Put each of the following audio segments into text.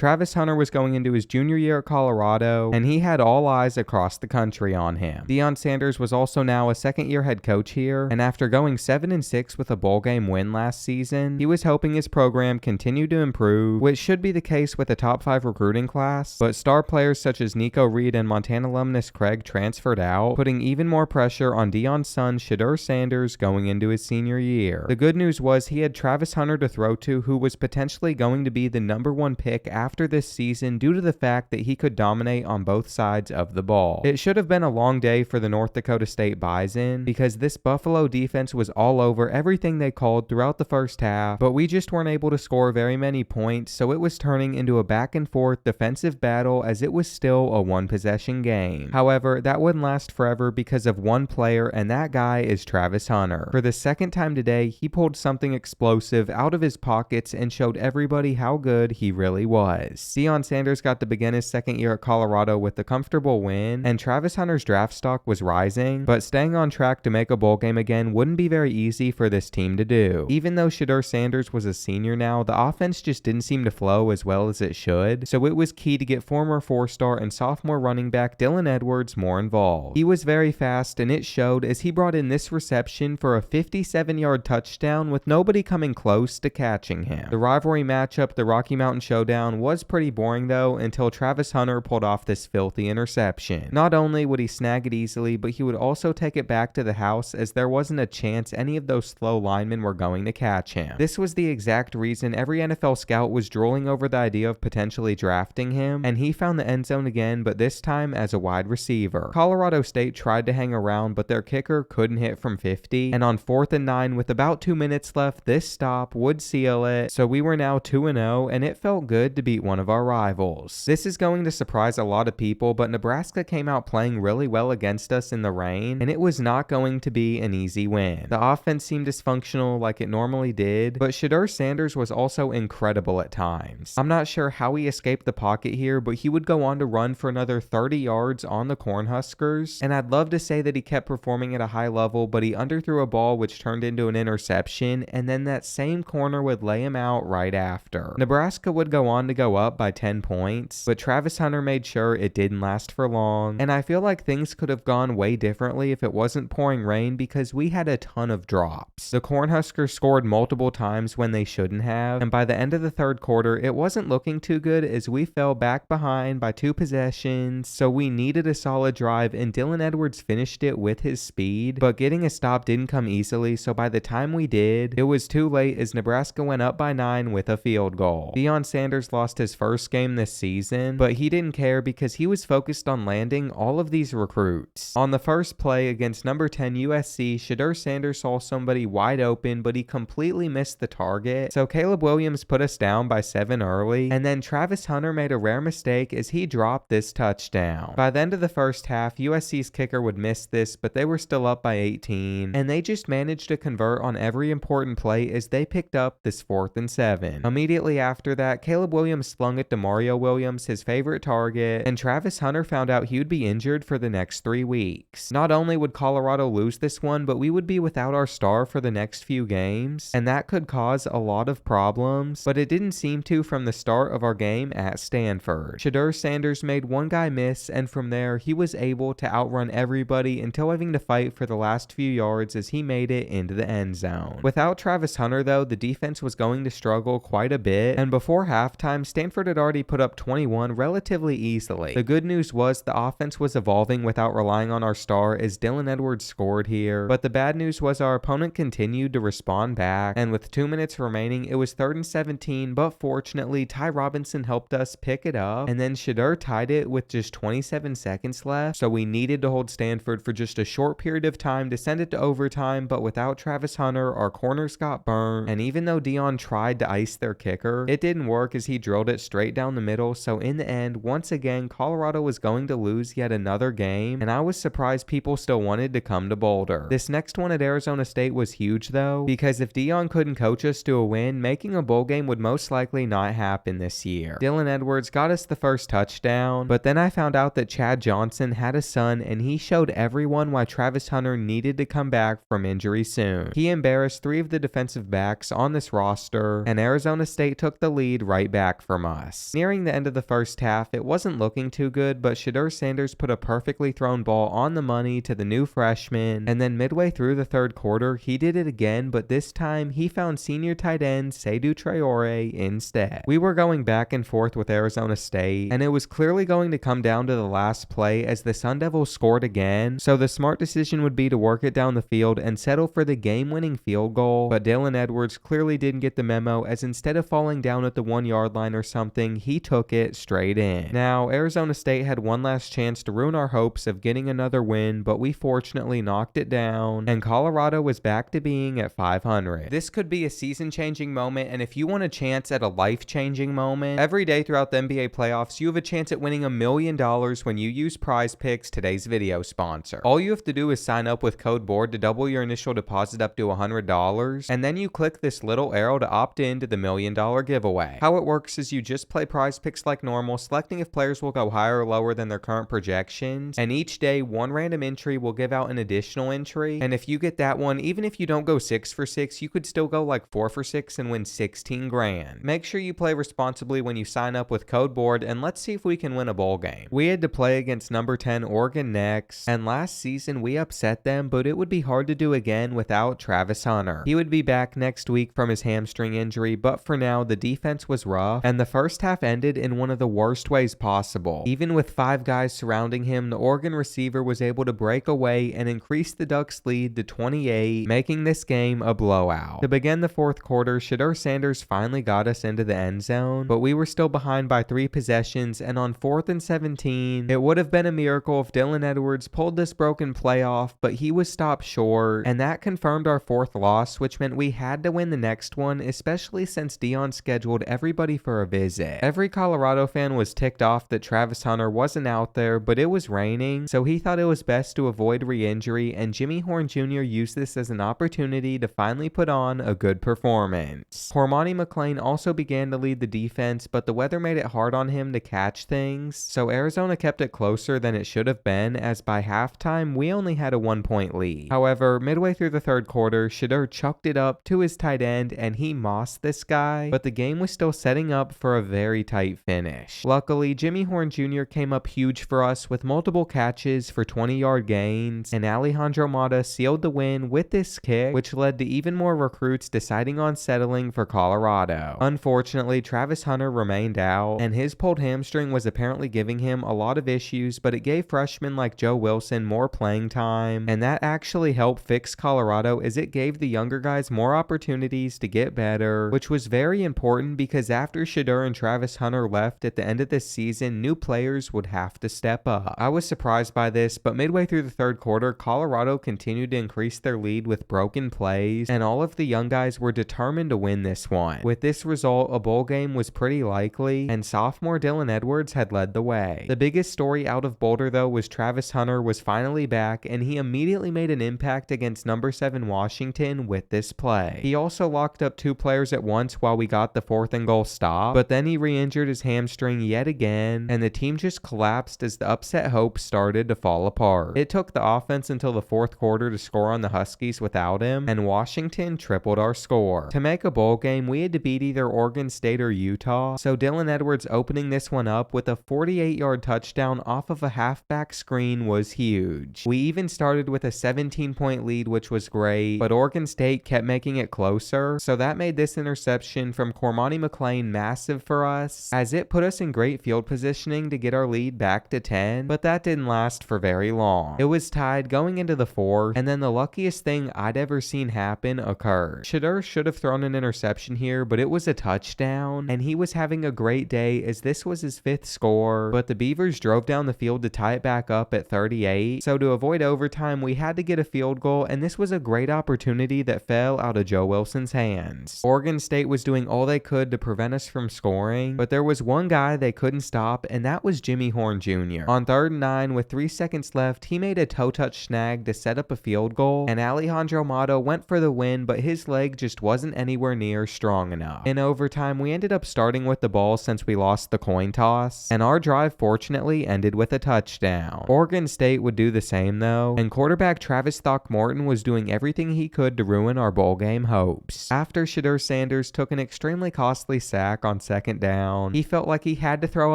Travis Hunter was going into his junior year at Colorado, and he had all eyes across the country on him. Deion Sanders was also now a second-year head coach here, and after going 7-6 with a bowl game win last season, he was hoping his program continued to improve, which should be the case with a top 5 recruiting class, but star players such as Nico Reed and Montana alumnus Craig transferred out, putting even more pressure on Deion's son Shedeur Sanders going into his senior year. The good news was he had Travis Hunter to throw to, who was potentially going to be the #1 pick after this season due to the fact that he could dominate on both sides of the ball. It should have been a long day for the North Dakota State Bison, because this Buffalo defense was all over everything they called throughout the first half, but we just weren't able to score very many points, so it was turning into a back and forth defensive battle as it was still a one-possession game. However, that wouldn't last forever because of one player, and that guy is Travis Hunter. For the second time today, he pulled something explosive out of his pockets and showed everybody how good he really was. Deion Sanders got to begin his second year at Colorado with a comfortable win, and Travis Hunter's draft stock was rising, but staying on track to make a bowl game again wouldn't be very easy for this team to do. Even though Shedeur Sanders was a senior now, the offense just didn't seem to flow as well as it should, so it was key to get former 4-star and sophomore running back Dylan Edwards more involved. He was very fast, and it showed as he brought in this reception for a 57-yard touchdown with nobody coming close to catching him. The rivalry matchup, the Rocky Mountain Showdown, was pretty boring though until Travis Hunter pulled off this filthy interception. Not only would he snag it easily, but he would also take it back to the house as there wasn't a chance any of those slow linemen were going to catch him. This was the exact reason every NFL scout was drooling over the idea of potentially drafting him, and he found the end zone again, but this time as a wide receiver. Colorado State tried to hang around, but their kicker couldn't hit from 50, and on 4th and 9 with about 2 minutes left, this stop would seal it, so we were now 2-0, and it felt good to beat one of our rivals. This is going to surprise a lot of people, but Nebraska came out playing really well against us in the rain, and it was not going to be an easy win. The offense seemed dysfunctional like it normally did, but Shedeur Sanders was also incredible at times. I'm not sure how he escaped the pocket here, but he would go on to run for another 30 yards on the Cornhuskers, and I'd love to say that he kept performing at a high level, but he underthrew a ball which turned into an interception, and then that same corner would lay him out right after. Nebraska would go on to go up by 10 points, but Travis Hunter made sure it didn't last for long, and I feel like things could have gone way differently if it wasn't pouring rain because we had a ton of drops. The Cornhuskers scored multiple times when they shouldn't have, and by the end of the third quarter, it wasn't looking too good as we fell back behind by 2 possessions, so we needed a solid drive, and Dylan Edwards finished it with his speed, but getting a stop didn't come easily, so by the time we did, it was too late as Nebraska went up by 9 with a field goal. Deion Sanders lost his first game this season, but he didn't care because he was focused on landing all of these recruits. On the first play against number 10 USC, Shedeur Sanders saw somebody wide open, but he completely missed the target, so Caleb Williams put us down by 7 early, and then Travis Hunter made a rare mistake as he dropped this touchdown. By the end of the first half, USC's kicker would miss this, but they were still up by 18, and they just managed to convert on every important play as they picked up this 4th and 7. Immediately after that, Caleb Williams slung it to Mario Williams, his favorite target, and Travis Hunter found out he would be injured for the next 3 weeks. Not only would Colorado lose this one, but we would be without our star for the next few games, and that could cause a lot of problems, but it didn't seem to from the start of our game at Stanford. Shedeur Sanders made one guy miss, and from there, he was able to outrun everybody until having to fight for the last few yards as he made it into the end zone. Without Travis Hunter though, the defense was going to struggle quite a bit, and before halftime, Stanford had already put up 21 relatively easily. The good news was the offense was evolving without relying on our star as Dylan Edwards scored here, but the bad news was our opponent continued to respond back, and with 2 minutes remaining, it was 3rd and 17, but fortunately, Ty Robinson helped us pick it up, and then Shedeur tied it with just 27 seconds left, so we needed to hold Stanford for just a short period of time to send it to overtime, but without Travis Hunter, our corners got burned, and even though Deion tried to ice their kicker, it didn't work as he drilled it straight down the middle, so in the end, once again, Colorado was going to lose yet another game, and I was surprised people still wanted to come to Boulder. This next one at Arizona State was huge though, because if Deion couldn't coach us to a win, making a bowl game would most likely not happen this year. Dylan Edwards got us the first touchdown, but then I found out that Chad Johnson had a son, and he showed everyone why Travis Hunter needed to come back from injury soon. He embarrassed 3 of the defensive backs on this roster, and Arizona State took the lead right back from us. Nearing the end of the first half, it wasn't looking too good, but Shedeur Sanders put a perfectly thrown ball on the money to the new freshman, and then midway through the third quarter, he did it again, but this time he found senior tight end Seydou Traore instead. We were going back and forth with Arizona State, and it was clearly going to come down to the last play as the Sun Devils scored again, so the smart decision would be to work it down the field and settle for the game-winning field goal, but Dylan Edwards clearly didn't get the memo, as instead of falling down at the 1-yard line or something, he took it straight in. Now, Arizona State had one last chance to ruin our hopes of getting another win, but we fortunately knocked it down, and Colorado was back to being at 500. This could be a season-changing moment, and if you want a chance at a life-changing moment, every day throughout the NBA playoffs, you have a chance at winning $1 million when you use Prize Picks, today's video sponsor. All you have to do is sign up with code BOARD to double your initial deposit up to $100, and then you click this little arrow to opt in to the $1 million giveaway. How it works is you just play Prize Picks like normal, selecting if players will go higher or lower than their current projections, and each day one random entry will give out an additional entry, and if you get that one, even if you don't go 6 for 6, you could still go like 4 for 6 and win 16 grand. Make sure you play responsibly when you sign up with code BOARD, and let's see if we can win a bowl game. We had to play against number 10 Oregon next, and last season we upset them, but it would be hard to do again without Travis Hunter. He would be back next week from his hamstring injury, but for now the defense was rough, and the first half ended in one of the worst ways possible. Even with 5 guys surrounding him, the Oregon receiver was able to break away and increase the Ducks' lead to 28, making this game a blowout. To begin the fourth quarter, Shedeur Sanders finally got us into the end zone, but we were still behind by 3 possessions, and on 4th and 17, it would have been a miracle if Dylan Edwards pulled this broken play off, but he was stopped short, and that confirmed our 4th loss, which meant we had to win the next one, especially since Deion scheduled everybody for a visit. Every Colorado fan was ticked off that Travis Hunter wasn't out there, but it was raining, so he thought it was best to avoid re-injury, and Jimmy Horn Jr. used this as an opportunity to finally put on a good performance. Cormani McClain also began to lead the defense, but the weather made it hard on him to catch things, so Arizona kept it closer than it should have been, as by halftime we only had a 1-point lead. However, midway through the third quarter, Shedeur chucked it up to his tight end and he mossed this guy, but the game was still setting up for a very tight finish. Luckily, Jimmy Horn Jr. came up huge for us with multiple catches for 20-yard gains, and Alejandro Mata sealed the win with this kick, which led to even more recruits deciding on settling for Colorado. Unfortunately, Travis Hunter remained out, and his pulled hamstring was apparently giving him a lot of issues, but it gave freshmen like Joe Wilson more playing time, and that actually helped fix Colorado as it gave the younger guys more opportunities to get better, which was very important because after Shedeur and Travis Hunter left at the end of this season, new players would have to step up. I was surprised by this, but midway through the third quarter, Colorado continued to increase their lead with broken plays, and all of the young guys were determined to win this one. With this result, a bowl game was pretty likely, and sophomore Dylan Edwards had led the way. The biggest story out of Boulder though was Travis Hunter was finally back, and he immediately made an impact against number 7 Washington with this play. He also locked up 2 players at once while we got the 4th and goal stop, but then he re-injured his hamstring yet again, and the team just collapsed as the upset hopes started to fall apart. It took the offense until the 4th quarter to score on the Huskies without him, and Washington tripled our score. To make a bowl game, we had to beat either Oregon State or Utah, so Dylan Edwards opening this one up with a 48-yard touchdown off of a halfback screen was huge. We even started with a 17-point lead, which was great, but Oregon State kept making it closer, so that made this interception from Cormani McClain massive for us, as it put us in great field positioning to get our lead back to 10, but that didn't last for very long. It was tied going into the 4th, and then the luckiest thing I'd ever seen happen occurred. Shedeur should have thrown an interception here, but it was a touchdown, and he was having a great day as this was his 5th score, but the Beavers drove down the field to tie it back up at 38, so to avoid overtime we had to get a field goal, and this was a great opportunity that fell out of Joe Wilson's hands. Oregon State was doing all they could to prevent us from scoring, but there was one guy they couldn't stop, and that was Jimmy Horn Jr. On 3rd and 9 with 3 seconds left, he made a toe touch snag to set up a field goal, and Alejandro Mata went for the win, but his leg just wasn't anywhere near strong enough. In overtime, we ended up starting with the ball since we lost the coin toss, and our drive fortunately ended with a touchdown. Oregon State would do the same though, and quarterback Travis Throckmorton was doing everything he could to ruin our bowl game hopes. After Shedeur Sanders took an extremely costly sack on on second down. He felt like he had to throw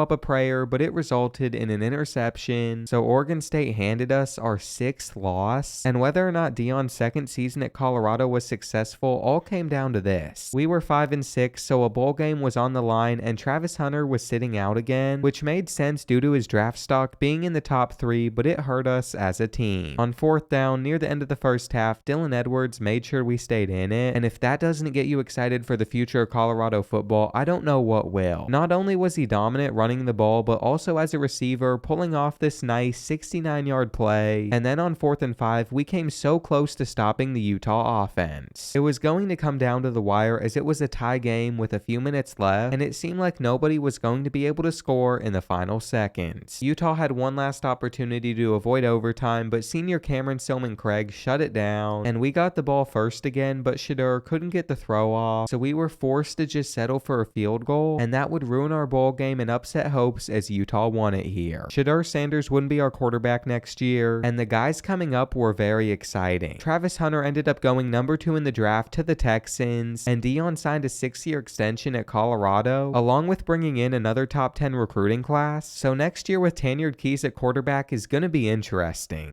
up a prayer, but it resulted in an interception. So Oregon State handed us our 6th loss. And whether or not Deion's second season at Colorado was successful all came down to this. We were 5-6, so a bowl game was on the line and Travis Hunter was sitting out again, which made sense due to his draft stock being in the top 3, but it hurt us as a team. On 4th down, near the end of the first half, Dylan Edwards made sure we stayed in it, and if that doesn't get you excited for the future of Colorado football, I don't know what will. Not only was he dominant running the ball, but also as a receiver, pulling off this nice 69-yard play, and then on 4th and 5, we came so close to stopping the Utah offense. It was going to come down to the wire as it was a tie game with a few minutes left, and it seemed like nobody was going to be able to score in the final seconds. Utah had one last opportunity to avoid overtime, but senior Cameron Silman-Craig shut it down, and we got the ball first again, but Shedeur couldn't get the throw off, so we were forced to just settle for a field goal, and that would ruin our bowl game and upset hopes as Utah won it here. Shedeur Sanders wouldn't be our quarterback next year, and the guys coming up were very exciting. Travis Hunter ended up going number 2 in the draft to the Texans, and Deion signed a 6-year extension at Colorado, along with bringing in another top 10 recruiting class, so next year with Tanyard Keys at quarterback is going to be interesting.